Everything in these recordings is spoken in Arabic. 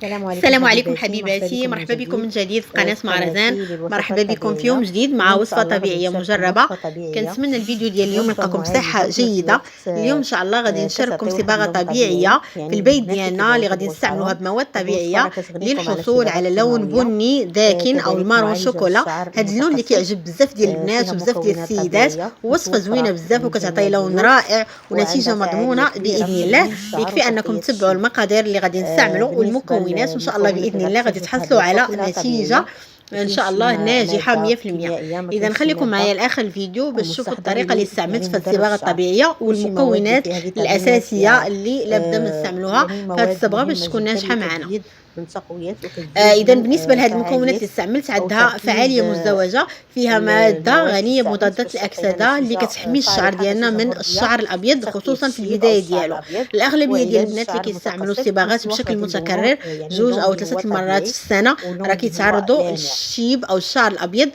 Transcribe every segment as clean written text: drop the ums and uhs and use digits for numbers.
السلام عليكم حبيباتي، مرحبا بكم من جديد في قناة مهرزان. مرحبا بكم في يوم جديد مع وصفة طبيعية مجربة. كنتمنى الفيديو ديال اليوم يلقاكم بصحة جيدة. اليوم ان شاء الله غادي نشارككم صباغة طبيعية في البيت ديالنا اللي غادي نستعملوها بمواد طبيعية للحصول على لون بني داكن او المارون شوكولا. هذا اللون اللي كيعجب بزاف ديال الناس وبزاف ديال السيدات، ووصفة زوينة بزاف وكتعطي لون رائع ونتيجة مضمونة باذن الله. يكفي انكم تتبعوا المقادير اللي غادي نستعملوا والمكونات، وان شاء الله باذن الله غادي تحصلوا على نتيجه ان شاء الله ناجحه 100%. اذا خليكم معايا لاخر الفيديو باش تشوفوا الطريقه اللي استعملت في الصباغه الطبيعيه والمكونات الاساسيه اللي لابد من نستعملوها في هذه الصبغه باش تكون ناجحه معنا. اذا بالنسبه لهذه المكونات اللي استعملت، عندها فعاليه مزدوجه، فيها ماده غنيه بمضادات الاكسده اللي كتحمي الشعر ديالنا من الشعر الابيض، خصوصا في البدايه ديالو. الاغلبيه ديال البنات اللي كيستعملوا الصباغات بشكل متكرر 2 أو 3 المرات في السنه راه كيتعرضوا للشيب او الشعر الابيض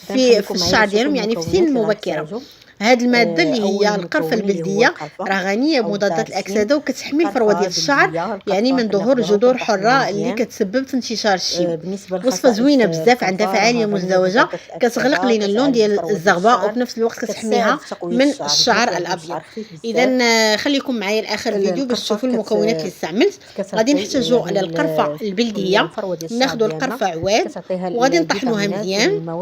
في الشعر ديالهم، يعني في سن مبكره. هاد الماده اللي هي القرفه البلديه راه غنيه بمضادات الاكسده وكتحمي الفروه ديال الشعر، يعني من ظهور جذور حره اللي كتسبب في انتشار الشيب. وصفه زوينه بزاف، عندها فعاليه مزدوجه، كتغلق لنا اللون ديال الزغبه وفي نفس الوقت كتحميها من الشعر الابيض. اذا خليكم معايا لاخر الفيديو باش تشوفوا المكونات اللي استعملت. غادي نحتاجوا على القرفه البلديه، ناخذوا القرفه عواد وغادي نطحنوها مزيان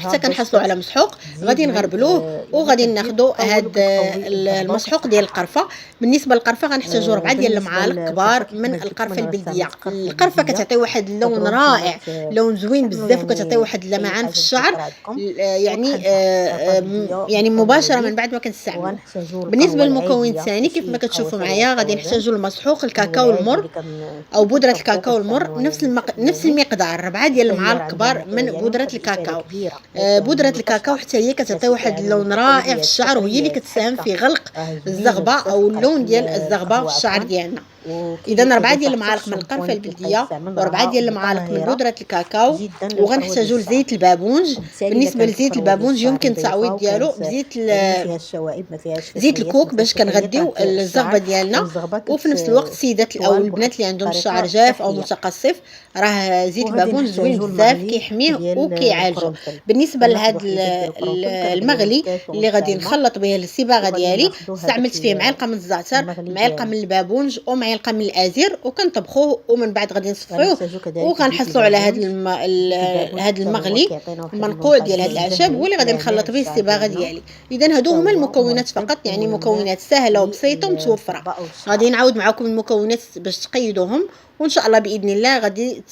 حتى كنحصلوا على مسحوق. غادي نغربلوه وغادي ناخذوا هاد المسحوق ديال القرفه. بالنسبه للقرفه غنحتاجوا 4 ديال المعالق كبار من القرفه البلديه. القرفه كتعطي واحد اللون رائع، لون زوين بزاف، وكتعطي واحد اللمعان في الشعر، يعني مباشره من بعد ما كنستعمل. بالنسبه للمكون الثاني كيف ما كتشوفوا معايا، غادي نحتاجوا المسحوق الكاكاو المر او بودره الكاكاو المر، نفس المقدار 4 ديال المعالق كبار من بودره الكاكاو. بودره الكاكاو حتى هي كتعطي واحد اللون رائع في الشعر، وهي اللي كتساهم في غلق الزغبه او اللون ديال الزغبه في الشعر ديالنا. اذا 4 ديال المعالق من القرفه البلديه و4 ديال المعالق من بودره الكاكاو، وغنحتاجوا لزيت البابونج. بالنسبه لزيت البابونج يمكن التعويض ديالو زيت الكوك باش كنغديو الزغبه ديالنا. وفي نفس الوقت السيدات او البنات اللي عندهم الشعر جاف او متقصف، راه زيت البابونج زوين بزاف، كيحميه وكيعالجه. بالنسبه لهذا المغلي اللي غادي نخلط به الصباغه ديالي، استعملت فيه معلقه من الزعتر، معلقه من البابونج ومعلقه من الازير، وكنطبخوه ومن بعد غادي نصفيوه وكنحصلوا على هذا المغلي المنقوع ديال هاد الاعشاب، هو اللي غادي نخلط به الصباغه ديالي. اذا هادو هما المكونات فقط، يعني مكونات سهله وبسيطه ومتوفره. غادي نعاود معكم المكونات باش تقيدوهم، وان شاء الله باذن الله غادي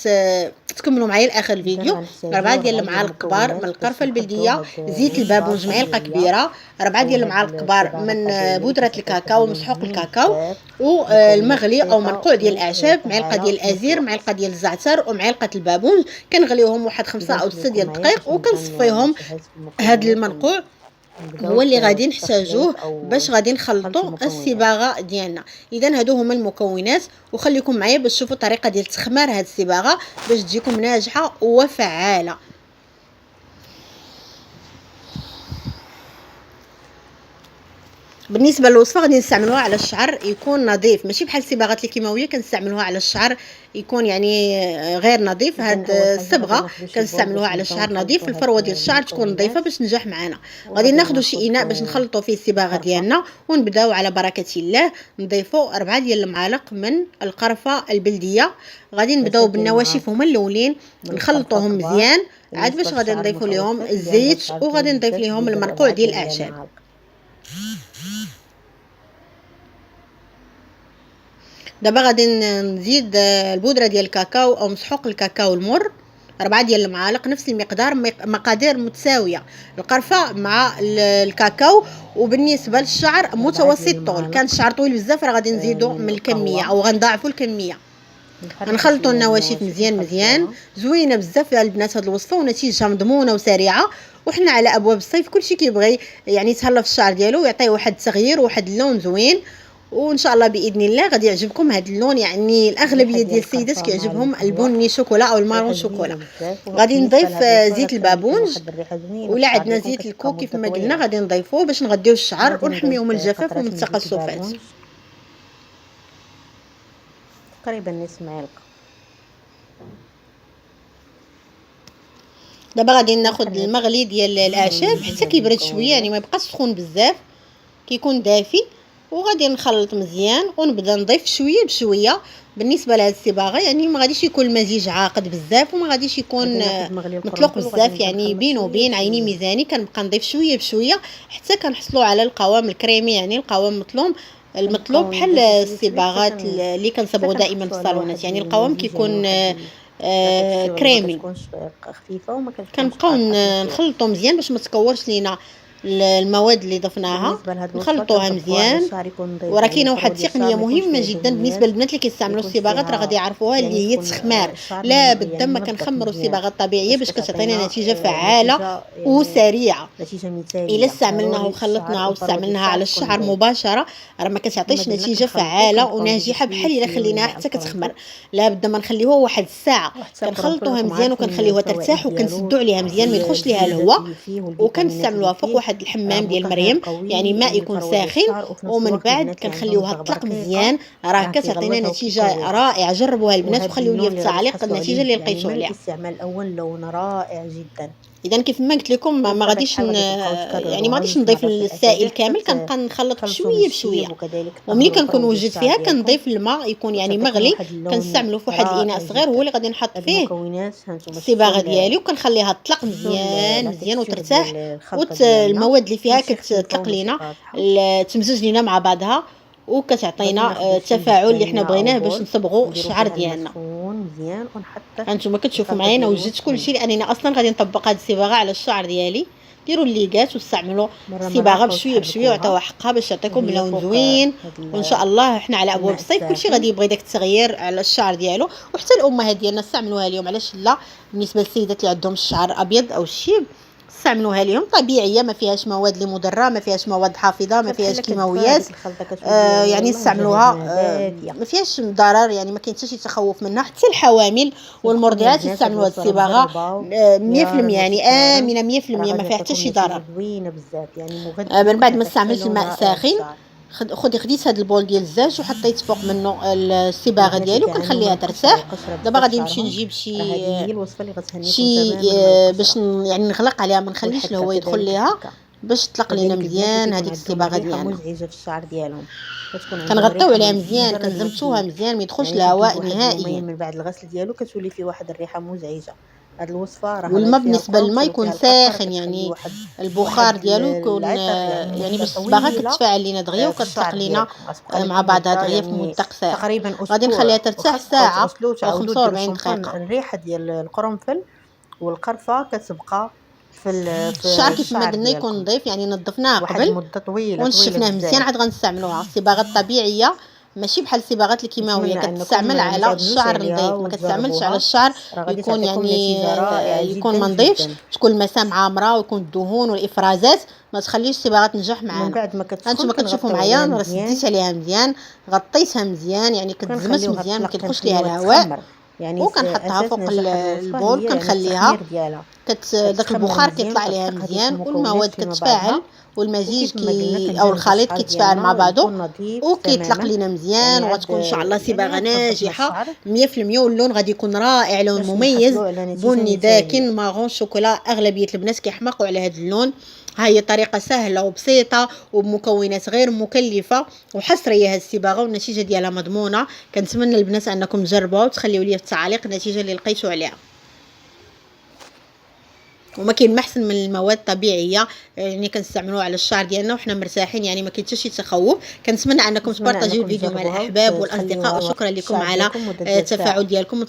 تكملوا معايا لاخر الفيديو. 4 ديال المعالق كبار من القرفه البلديه، زيت البابونج معلقه كبيره، 4 ديال المعالق كبار من بودره الكاكاو مسحوق الكاكاو، والمغلي او منقوع ديال الاعشاب، معلقه ديال الازير، معلقه ديال الزعتر، ومعلقه البابونج. كنغليوهم واحد 5 أو 6 ديال الدقائق وكنصفيهم. هذا المنقوع هو اللي غادي نحتاجوه باش غادي نخلطوا الصباغه ديالنا. اذا هادو هما المكونات، وخليكم معايا باش تشوفوا الطريقه ديال تخمار هاد الصباغه باش تجيكم ناجحه وفعاله. بالنسبه للوصفه غادي نستعملوها على الشعر يكون نظيف، ماشي بحال الصباغات الكيماويه كنستعملوها على الشعر يكون يعني غير نظيف. هاد الصبغه كنستعملوها على الشعر نظيف، الفروه ديال الشعر تكون نظيفه باش تنجح معنا. غادي ناخذوا شي اناء باش نخلطوا فيه الصباغه ديالنا، ونبداو على بركه الله. نضيفوا 4 ديال المعالق من القرفه البلديه. غادي نبداو بالنواشف هما الاولين، نخلطوهم مزيان، عاد باش غادي نضيفوا لهم الزيت وغادي نضيف لهم المنقوع ديال الاعشاب. دابا غادي نزيد البودره ديال الكاكاو او مسحوق الكاكاو المر، 4 ديال المعالق، نفس المقدار، مقادير متساويه، القرفه مع الكاكاو. وبالنسبه للشعر متوسط طول، كان الشعر طويل بزاف راه غادي نزيدوا من الكميه او غنضاعفوا الكميه. غنخلطوا النواشف مزيان زوينه بزاف البنات هاد الوصفه، ونتيجتها مضمونه وسريعه. وحنا على ابواب الصيف كلشي كيبغي يعني يتهلا في الشعر ديالو ويعطيه واحد التغيير وواحد اللون زوين. وان شاء الله باذن الله غادي يعجبكم هذا اللون، يعني الاغلبيه ديال السيدات كيعجبهم البني شوكولا او المارون شوكولا. غادي نضيف زيت البابونج، ولا عندنا زيت الكوك كيف ما قلنا غادي نضيفوه باش نغديو الشعر ونحميوه من الجفاف ومن التقصفات. تقريبا نص معلقه. دابا غادي ناخذ المغلي ديال الاعشاب حتى كيبرد شويه، يعني ما يبقاش سخون بزاف، كيكون دافي، وغادي نخلط مزيان ونبدا نضيف شويه بشويه. بالنسبه لهاد الصباغه يعني ما غاديش يكون المزيج عاقد بزاف وما غاديش يكون مطلوق بزاف، يعني بين وبين عيني ميزاني. كنبقى نضيف شويه بشويه حتى كنحصلوا على القوام الكريمي، يعني القوام المطلوب بحال الصباغات اللي كنصبغوا دائما في الصالونات، يعني القوام كيكون كريمي. كنبقاو نخلطوا مزيان باش ما تكورش لينا المواد اللي ضفناها، نخلطوها مزيان. وراه كاينه واحد التقنيه مهمه جدا بالنسبه للبنات اللي كيستعملوا الصباغات، راه غادي يعرفوها، اللي هي التخمار. لا بد ما كنخمروا الصباغه الطبيعيه باش كتعطينا نتيجه فعاله وسريعه. الا استعملناها وخلطناها واستعملناها على الشعر مباشره راه ما كتعطيش نتيجه فعاله وناجحه بحال الا خليناها حتى كتخمر. لا بد ما نخليوها واحد الساعه، كنخلطوها مزيان وكنخليوها ترتاح وكنسدوا عليها مزيان ما يدخلش ليها الهواء، وكنستعملوها فوق واحد الحمام ديال مريم، يعني ماء يكون ساخن، ومن بعد كنخليوها تطلق مزيان. راه كتعطينا نتيجه رائعه. جربوها البنات وخليوا لي في التعليق النتيجه اللي لقيتوا عليها. الاستعمال الاول لون رائع جدا. اذا كيف ما قلت لكم ما غاديش يعني ما غاديش نضيف السائل كامل، كنبقى نخلط بشويه بشويه، وملي كنكون وجدت فيها كنضيف الماء يكون يعني مغلي، كنستعملوا في واحد الاناء صغير هو اللي غادي نحط فيه الصباغه ديالي، وكنخليها تطلق مزيان مزيان وترتاح، والمواد اللي فيها كتطلق لينا تمزج لينا مع بعضها، وكتعطينا التفاعل اللي حنا بغيناه باش نصبغوا الشعر ديالنا. هانتوما كتشوفوا معايا انا وجدت كلشي لاننا اصلا غادي نطبق هذه الصباغه على الشعر ديالي. ديروا الليغات واستعملوا الصباغه بشويه بشويه وعطيوها حقها باش تعطيكم لون زوين. وان شاء الله حنا على ابواب الصيف كلشي غادي يبغي داك التغيير على الشعر ديالو، وحتى الامهات ديالنا استعملوها اليوم. علاش لا؟ بالنسبه للسيدات اللي عندهم الشعر ابيض او الشيب استعملوها لهم طبيعيه، ما فيهاش مواد اللي مضره، ما فيهاش مواد حافظه، ما فيهاش كيماويات، يعني استعملوها ما فيهاش ضرر، يعني ما كاين حتى شي تخوف منها. حتى الحوامل والمرضعات يستعملوا هذه الصباغه 100%، يعني امنه 100%، ما فيها حتى شي ضرر. من بعد ما استعملت الماء ساخن خديت هذا البول ديال الزاج وحطيت فوق منه الصباغه ديالي وكنخليها ترتاح. دابا غادي نمشي نجيب شي باش يعني نغلق عليها، ما نخليش الهواء يدخل ليها باش تطلق لينا مزيان هذيك الصباغه ديالنا. مزعجه في الشعر ديالهم، كنغطيو عليها مزيان، كنزمتوها مزيان ما يدخلش الهواء نهائيا. من بعد الغسل ديالو كتولي فيه واحد الريحه مزعجه. هاد الوصفه راه والماء بالنسبه للماء يكون ساخن، يعني البخار ديالو يكون يعني باش الصباغه كتفاعل لينا دغيا وكتطلق لينا مع بعضها دغيا في مده قصيره. تقريبا غادي نخليها ترتاح ساعه او 45 دقيقه. الريحه ديال القرنفل والقرفه كتبقى في الشعر كيف ما قلنا يكون نظيف، يعني نظفناه قبل مده طويله ونشفناه مزيان عاد غنستعملوها. الصباغه الطبيعيه ماشي بحال الصباغات الكيماويه كتستعمل على الشعر نظيف، ما كتستعملش على الشعر يكون يعني يكون ما نظيفش، تكون المسام عامره ويكون الدهون والافرازات ما تخليش الصباغه تنجح معنا. من بعد ما انتم كتشوفوا معايا راه سديت عليها مزيان، غطيتها مزيان، يعني كتزمت مزيان ما كيدخلش ليها الهواء، يعني وكنحطها فوق البول كنخليها داك البخار كيطلع عليها مزيان والمواد كتفاعل والمزيج او الخليط كيتفاعل مع بعضه وكيطلق لينا مزيان، وغتكون ان شاء الله صباغه ناجحه 100%. واللون غادي يكون رائع، لون مميز بني داكن مارون شوكولا. اغلبيه البنات كيحماقوا على هذا اللون. ها هي طريقه سهله وبسيطه وبمكونات غير مكلفه وحصريه هذه الصباغه، والنتيجه ديالها مضمونه. كنتمنى البنات انكم تجربوها وتخليوا لي في التعليق النتيجه اللي لقيتوا عليها. وما كاين ما احسن من المواد الطبيعيه يعني كنستعملوها على الشعر ديالنا وحنا مرتاحين، يعني ما كاين حتى شي تخوف. كنتمنى انكم تبارطاجيو الفيديو مع الاحباب والاصدقاء، وشكرا لكم على التفاعل ديالكم.